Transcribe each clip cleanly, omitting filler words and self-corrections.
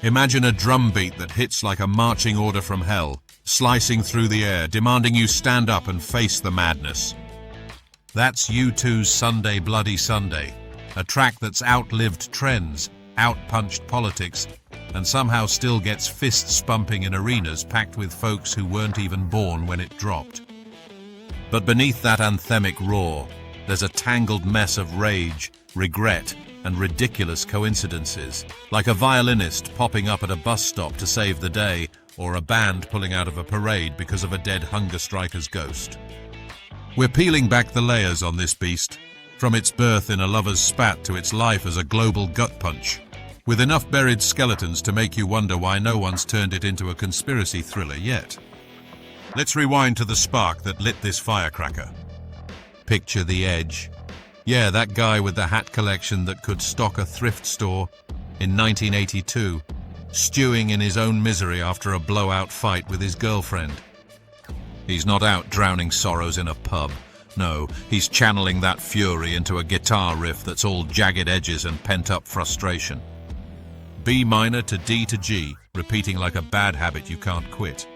Imagine a drum beat that hits like a marching order from hell, slicing through the air, demanding you stand up and face the madness. That's U2's Sunday Bloody Sunday, a track that's outlived trends, outpunched politics, and somehow still gets fists pumping in arenas packed with folks who weren't even born when it dropped. But beneath that anthemic roar, there's a tangled mess of rage, regret, and ridiculous coincidences, like a violinist popping up at a bus stop to save the day, or a band pulling out of a parade because of a dead hunger striker's ghost. We're peeling back the layers on this beast, from its birth in a lover's spat to its life as a global gut punch, with enough buried skeletons to make you wonder why no one's turned it into a conspiracy thriller yet. Let's rewind to the spark that lit this firecracker. Picture the Edge. Yeah, that guy with the hat collection that could stock a thrift store in 1982, stewing in his own misery after a blowout fight with his girlfriend. He's not out drowning sorrows in a pub. No, he's channeling that fury into a guitar riff that's all jagged edges and pent-up frustration. B minor to D to G, repeating like a bad habit you can't quit.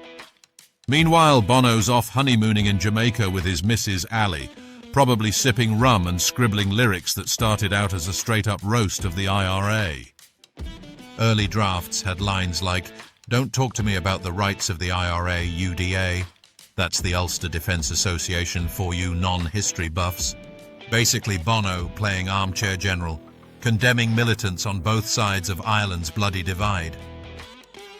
Meanwhile, Bono's off honeymooning in Jamaica with his Mrs. Allie, probably sipping rum and scribbling lyrics that started out as a straight-up roast of the IRA. Early drafts had lines like, "Don't talk to me about the rights of the IRA, UDA." That's the Ulster Defence Association for you non-history buffs. Basically Bono playing armchair general, condemning militants on both sides of Ireland's bloody divide.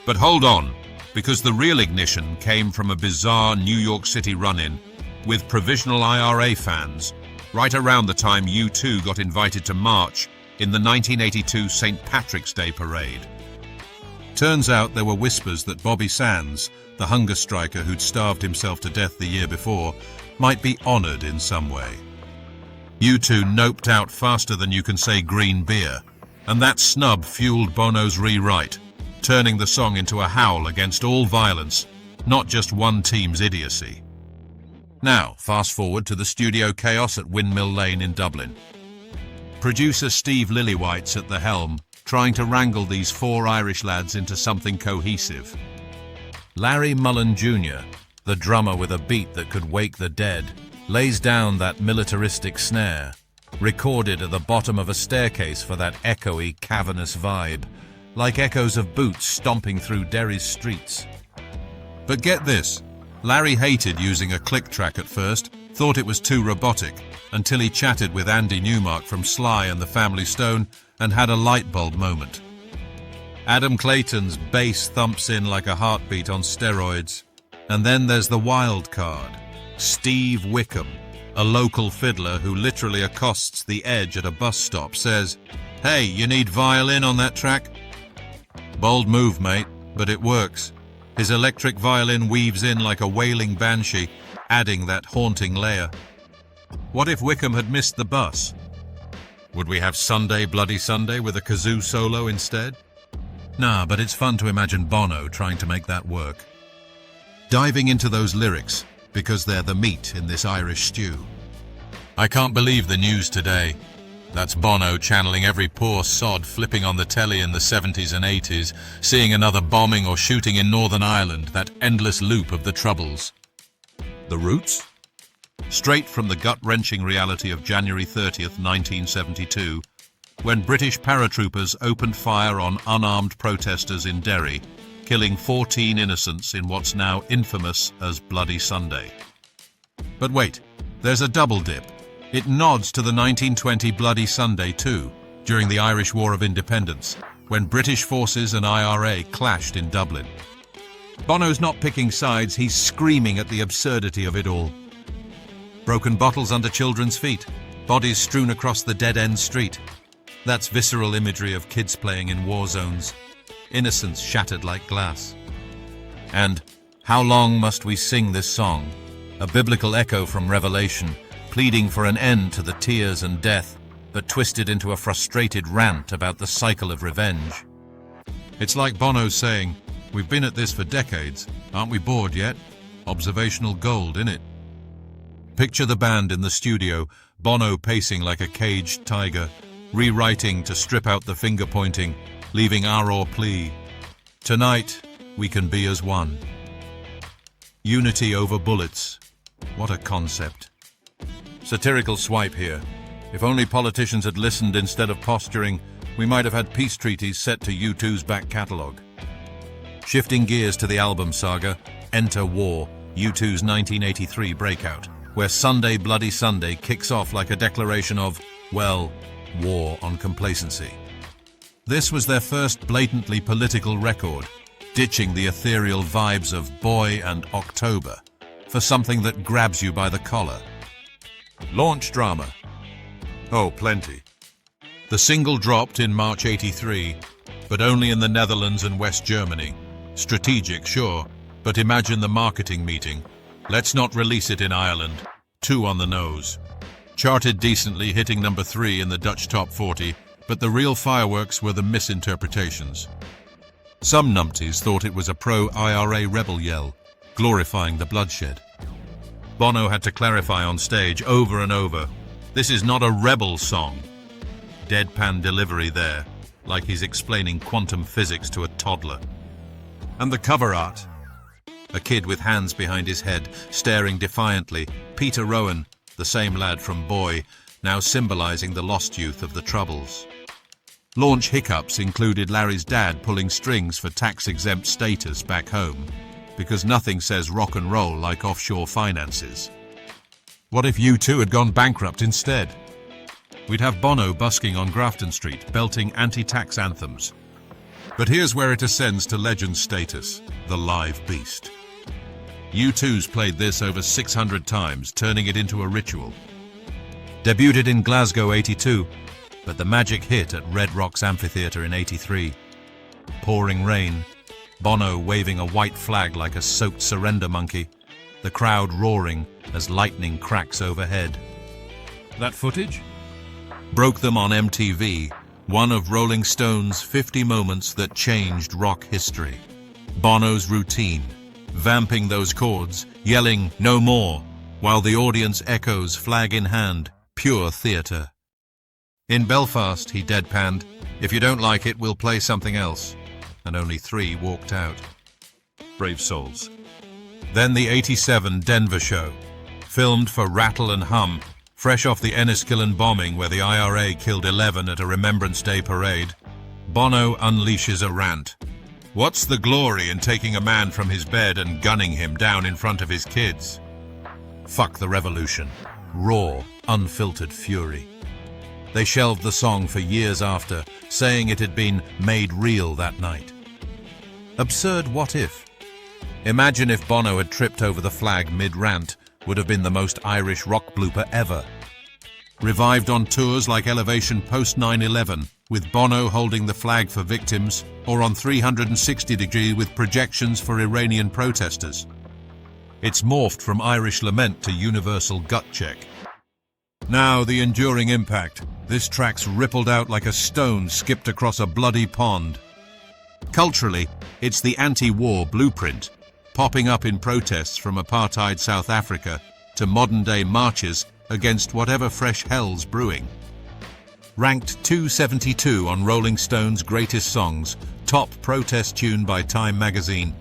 But hold on, because the real ignition came from a bizarre New York City run-in with provisional IRA fans, right around the time U2 got invited to march in the 1982 St. Patrick's Day parade. Turns out there were whispers that Bobby Sands, the hunger striker who'd starved himself to death the year before, might be honoured in some way. U2 noped out faster than you can say green beer, and that snub fueled Bono's rewrite, turning the song into a howl against all violence, not just one team's idiocy. Now, fast forward to the studio chaos at Windmill Lane in Dublin. Producer Steve Lillywhite's at the helm, trying to wrangle these four Irish lads into something cohesive. Larry Mullen Jr., the drummer with a beat that could wake the dead, lays down that militaristic snare, recorded at the bottom of a staircase for that echoey, cavernous vibe, like echoes of boots stomping through Derry's streets. But get this, Larry hated using a click track at first, thought it was too robotic, until he chatted with Andy Newmark from Sly and the Family Stone and had a light bulb moment. Adam Clayton's bass thumps in like a heartbeat on steroids. And then there's the wild card, Steve Wickham, a local fiddler who literally accosts the Edge at a bus stop, says, "Hey, you need violin on that track?" Bold move, mate, but it works. His electric violin weaves in like a wailing banshee, adding that haunting layer. What if Wickham had missed the bus? Would we have Sunday Bloody Sunday with a kazoo solo instead? Nah, but it's fun to imagine Bono trying to make that work. Diving into those lyrics, because they're the meat in this Irish stew. I can't believe the news today. That's Bono channeling every poor sod flipping on the telly in the 70s and 80s, seeing another bombing or shooting in Northern Ireland, that endless loop of the Troubles. The roots? Straight from the gut-wrenching reality of January 30th, 1972, when British paratroopers opened fire on unarmed protesters in Derry, killing 14 innocents in what's now infamous as Bloody Sunday. But wait, there's a double dip. It nods to the 1920 Bloody Sunday too, during the Irish War of Independence, when British forces and IRA clashed in Dublin. Bono's not picking sides, he's screaming at the absurdity of it all. Broken bottles under children's feet, bodies strewn across the dead-end street. That's visceral imagery of kids playing in war zones, innocence shattered like glass. And how long must we sing this song? A biblical echo from Revelation, pleading for an end to the tears and death, but twisted into a frustrated rant about the cycle of revenge. It's like Bono saying, "We've been at this for decades, aren't we bored yet?" Observational gold, innit? Picture the band in the studio, Bono pacing like a caged tiger, rewriting to strip out the finger-pointing, leaving our plea, Tonight, we can be as one. Unity over bullets. What a concept. Satirical swipe here. If only politicians had listened instead of posturing, we might have had peace treaties set to U2's back catalogue. Shifting gears to the album Saga, enter War, U2's 1983 breakout, where Sunday Bloody Sunday kicks off like a declaration of, well, war on complacency. This was their first blatantly political record, ditching the ethereal vibes of Boy and October for something that grabs you by the collar. Launch drama. Oh, plenty. The single dropped in March '83, but only in the Netherlands and West Germany. Strategic, sure, but imagine the marketing meeting. Let's not release it in Ireland. Too on the nose. Charted decently, hitting number 3 in the Dutch top 40, but the real fireworks were the misinterpretations. Some numpties thought it was a pro-IRA rebel yell, glorifying the bloodshed. Bono had to clarify on stage over and over, this is not a rebel song. Deadpan delivery there, like he's explaining quantum physics to a toddler. And the cover art. A kid with hands behind his head, staring defiantly, Peter Rowan, the same lad from Boy, now symbolizing the lost youth of the Troubles. Launch hiccups included Larry's dad pulling strings for tax-exempt status back home, because nothing says rock and roll like offshore finances. What if U2 had gone bankrupt instead? We'd have Bono busking on Grafton Street, belting anti-tax anthems. But here's where it ascends to legend status, the live beast. U2's played this over 600 times, turning it into a ritual. Debuted in Glasgow '82, but the magic hit at Red Rocks Amphitheatre in '83. Pouring rain, Bono waving a white flag like a soaked surrender monkey, the crowd roaring as lightning cracks overhead. That footage? Broke them on MTV, one of Rolling Stone's 50 moments that changed rock history. Bono's routine, vamping those chords, yelling "no more," while the audience echoes flag in hand, pure theatre. In Belfast, he deadpanned, "If you don't like it, we'll play something else," and only 3 walked out. Brave souls. Then the '87 Denver show, filmed for Rattle and Hum, fresh off the Enniskillen bombing where the IRA killed 11 at a Remembrance Day parade. Bono unleashes a rant. What's the glory in taking a man from his bed and gunning him down in front of his kids? Fuck the revolution. Raw, unfiltered fury. They shelved the song for years after, saying it had been made real that night. Absurd what if? Imagine if Bono had tripped over the flag mid-rant, would have been the most Irish rock blooper ever. Revived on tours like Elevation post 9/11, with Bono holding the flag for victims, or on 360 Degree with projections for Iranian protesters. It's morphed from Irish lament to universal gut check. Now the enduring impact. This track's rippled out like a stone skipped across a bloody pond. Culturally, it's the anti-war blueprint, popping up in protests from apartheid South Africa to modern-day marches against whatever fresh hell's brewing. Ranked 272 on Rolling Stone's Greatest Songs, top protest tune by Time magazine,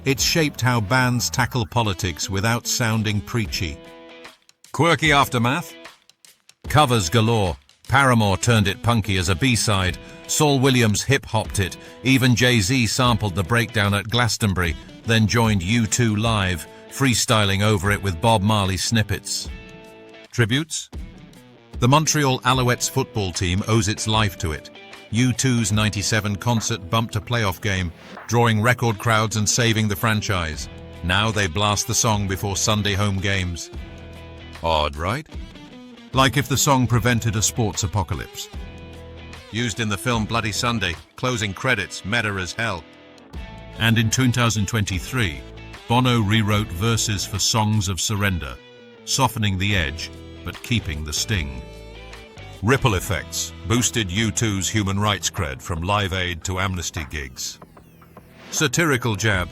it's shaped how bands tackle politics without sounding preachy. Quirky aftermath? Covers galore. Paramore turned it punky as a B-side, Saul Williams hip-hopped it, even Jay-Z sampled the breakdown at Glastonbury, then joined U2 live, freestyling over it with Bob Marley snippets. Tributes? The Montreal Alouettes football team owes its life to it. U2's '97 concert bumped a playoff game, drawing record crowds and saving the franchise. Now they blast the song before Sunday home games. Odd, right? Like if the song prevented a sports apocalypse. Used in the film Bloody Sunday, closing credits, meta as hell. And in 2023, Bono rewrote verses for Songs of Surrender, softening the edge, but keeping the sting. Ripple effects boosted U2's human rights cred from Live Aid to Amnesty gigs. Satirical jab.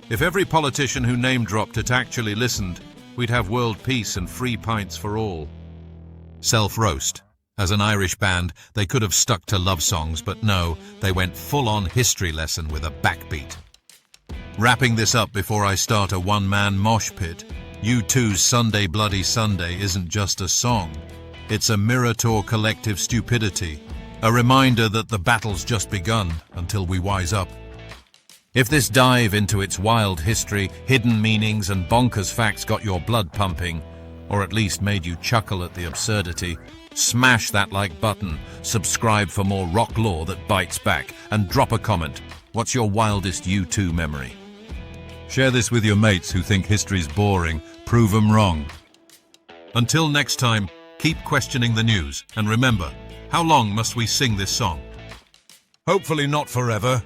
If every politician who name-dropped it actually listened, we'd have world peace and free pints for all. Self-roast. As an Irish band, they could have stuck to love songs, but no, they went full-on history lesson with a backbeat. Wrapping this up before I start a one-man mosh pit, U2's Sunday Bloody Sunday isn't just a song. It's a mirror to our collective stupidity, a reminder that the battle's just begun until we wise up. If this dive into its wild history, hidden meanings and bonkers facts got your blood pumping, or at least made you chuckle at the absurdity, smash that like button, subscribe for more rock lore that bites back, and drop a comment. What's your wildest U2 memory? Share this with your mates who think history's boring. Prove them wrong. Until next time, keep questioning the news, and remember, how long must we sing this song? Hopefully not forever.